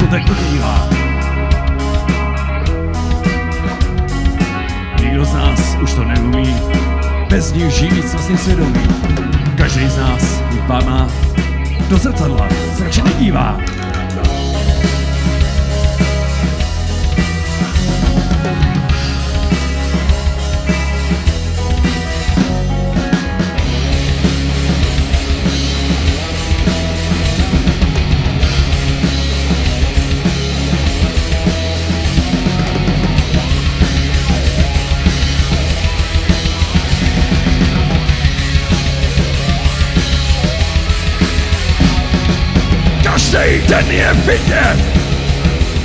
smutek ubývá. Nikdo z nás už to neumí, bez nich žít vlastně svědomí. Každý z nás jich pár má, do zrcadla se radši nedívá. Každý den je vidět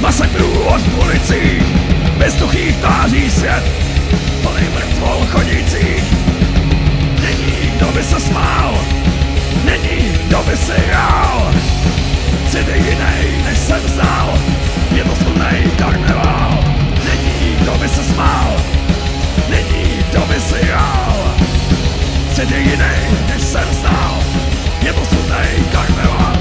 masakrů od policií, bezduchých tváří svět, plný mrtvol chodící. Není kdo by se smál, není kdo by si hrál. Cít je jinej, než jsem znal, je to smutnej karneval. Není kdo by se smál, není kdo by si hrál. Cít je jinej, než jsem znal, je to smutnej karneval.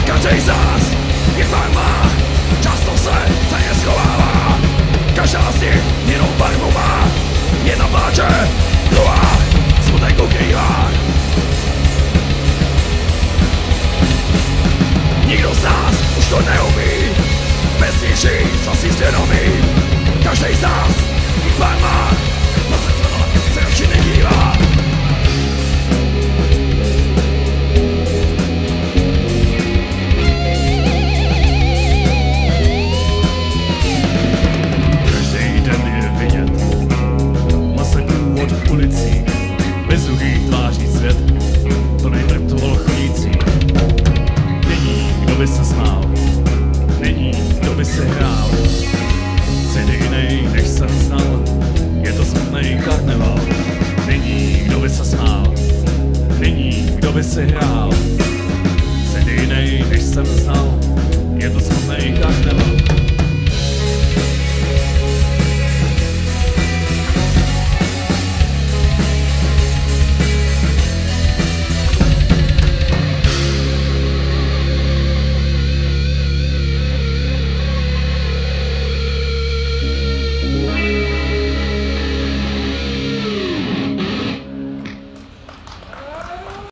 Každý z nás jich pár má, často se za ně schovává. Každá z nich jinou barvu má, jedna pláče, druhá smutek ukrývá. Nikdo z nás už to neumí, bez nich žít vlastní svědomí. Každý z nás jich pár má, na zrcadlo se radši nedívá. Bezduchých tváří svět, to nejmrtvol chodící. Není kdo by se smál, není kdo by se hrál. Cít je jinej, než jsem znal, je to smutnej karneval. Není kdo by se smál, není kdo by se hrál. Cít je jinej, než jsem znal, je to smutnej karneval.